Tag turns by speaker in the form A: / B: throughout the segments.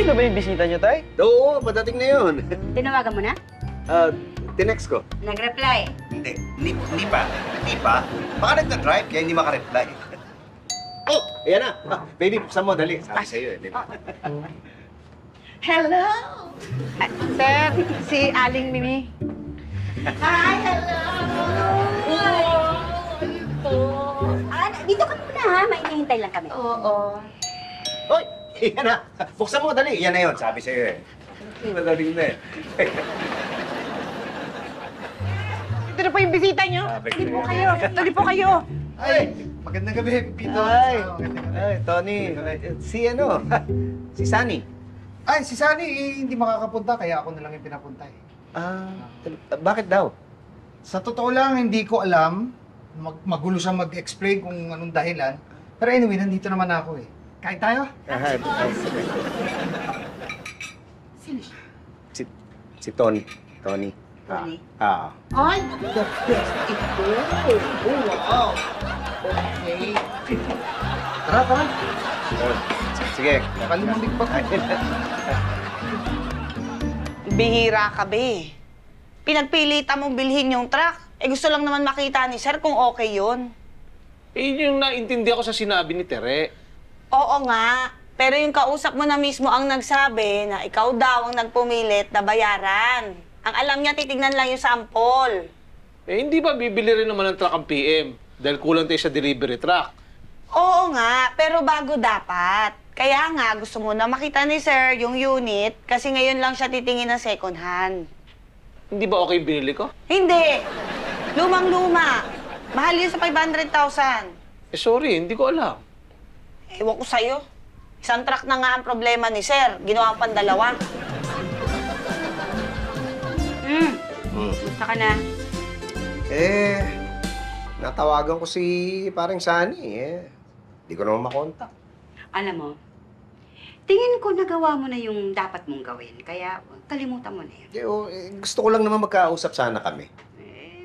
A: na ba yung bisita niyo, Tay?
B: Oo, padating na yun.
C: Tinawagan mo na?
B: Tinext ko.
C: Nag-reply.
B: Hindi pa. Baka nagda-drive kaya hindi makareply. Oh, ayan na. Baby, buksan mo, dali. Sabi sa'yo di ba?
C: Hello!
D: Sir, si Aling Mimi.
C: Hi, hello! Dito ka muna ha, mainihintay lang kami. Oo.
B: Hoy, ayan na. Buksan mo, dali. Yan na yun, sabi sa'yo eh. Madaling na eh.
D: Ito na po yung bisita niyo.
B: Sabi
D: Dali po
B: sa'yo.
D: kayo. Dali po kayo.
E: Ay, magandang gabi, Pito.
B: Ay, Tony. Si ano? Si Sunny.
E: Ay, si Sunny, hindi makakapunta, kaya ako na lang yung pinapunta eh.
B: Bakit daw?
E: Sa totoo lang, hindi ko alam. Magulo siya mag-explain kung anong dahilan. Pero anyway, nandito naman ako eh. Kain tayo?
C: Sino siya?
B: Si Tony. Tony.
C: Tony? Ay, the best ito. Oh, wow. Okay.
E: Tara, tara.
B: Sige.
E: Nakalimutin pa ko.
D: Bihira ka, be. Pinagpilitan mong bilhin yung truck. Gusto lang naman makita ni Sir kung okay yun.
F: Yun yung naintindi ako sa sinabi ni Tere.
D: Oo nga. Pero yung kausap mo na mismo ang nagsabi na ikaw daw ang nagpumilit na bayaran. Ang alam niya, titignan lang yung sample.
F: Hindi ba bibili rin naman ng truck ang PM? Dahil kulang tayo sa delivery truck.
D: Oo nga, pero bago dapat. Kaya nga, gusto mo na makita ni Sir yung unit kasi ngayon lang siya titingin ng second hand.
F: Hindi ba okay binili ko?
D: Hindi! Lumang-luma. Mahal yun sa 500,000.
F: Sorry, hindi ko alam.
D: Ewan ko sa'yo. Isang truck na nga ang problema ni Sir. Ginawa pang dalawa.
C: Basta ka na.
B: Natawagan ko si parang Sunny eh. Hindi ko naman makontak.
C: Alam mo, tingin ko nagawa mo na yung dapat mong gawin. Kaya kalimutan mo na yun.
B: Gusto ko lang naman magkausap sana kami.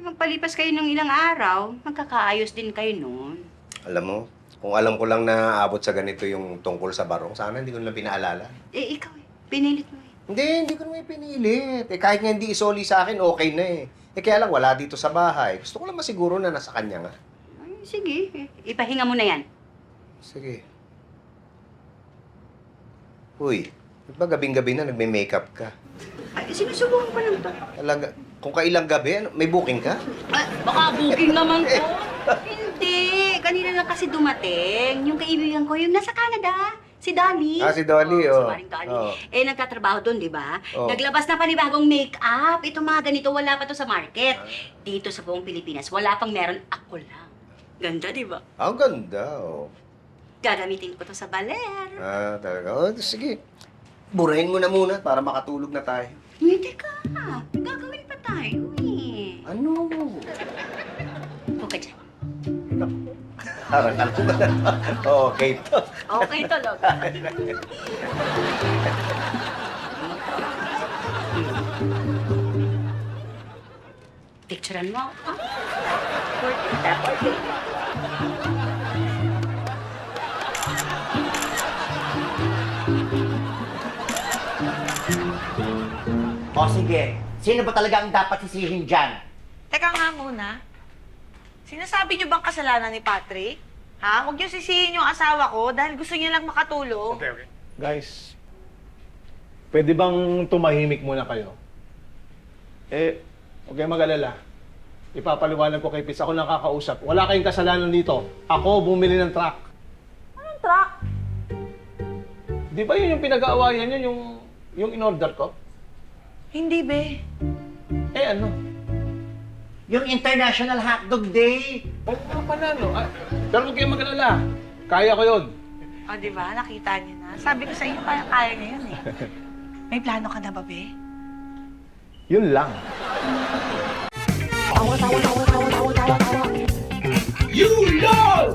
C: Magpalipas kayo ng ilang araw, magkakaayos din kayo noon.
B: Alam mo, kung alam ko lang na abot sa ganito yung tungkol sa barong, sana hindi ko lang pinaalala.
C: Ikaw pinilit mo
B: Hindi ko naman pinilit. Kahit nga hindi isoli sa akin, okay na eh. Kaya lang wala dito sa bahay. Gusto ko lang masiguro na nasa kanya nga.
C: Ay, sige, ipahinga mo na yan.
B: Sige. Uy, di ba gabing-gabi na nagme-makeup ka?
C: Ay, sinusubukan ko lang to.
B: Talaga, kung kailang gabi, may booking ka?
C: Ay, baka booking naman ko. Hindi, kanina lang kasi dumating. Yung kaibigan ko, yung nasa Canada. Si Dolly.
B: Si Dolly,
C: Si
B: oh.
C: Maring Dolly.
B: Oh.
C: Nagtatrabaho doon, di ba?
B: Oh.
C: Naglabas na panibagong make-up. Ito mga ganito, wala pa to sa market. Dito sa buong Pilipinas, wala pang meron. Ako lang. Ganda, di ba?
B: Ang ganda, oh.
C: Gagamitin ko to sa baler.
B: Talaga. Sige. Burahin mo na muna para makatulog na tayo.
C: Hindi ka. Gagawin pa tayo eh.
B: Ano?
C: Okay dyan.
B: Parang alam ko na. Okay to.
C: Okay tulog. Picturean mo ako.
G: O sige, sino ba talaga ang dapat sisihin dyan?
D: Teka nga muna. Sinasabi niyo bang kasalanan ni Patrick? Ha? Huwag niyo sisihin yung asawa ko dahil gusto niya lang makatulong.
H: Okay. Guys, pwede bang tumahimik muna kayo? Huwag kayong mag-alala. Ipapaliwanag ko kay Pitts. Ako nang kakausap. Wala kayong kasalanan dito. Ako bumili ng truck.
D: Anong truck?
H: Di ba yun yung pinag-aawayan nyo, yung in-order ko?
D: Hindi, be.
H: Ano?
G: Yung International Hotdog Day.
H: Oo nga pala, no? Pero huwag kayong mag-alala. Kaya ko yun.
D: O, di ba? Nakita niyo na. Sabi ko sa inyo, kaya niya yun eh. May plano ka na ba, be?
H: Yun lang.
I: You know!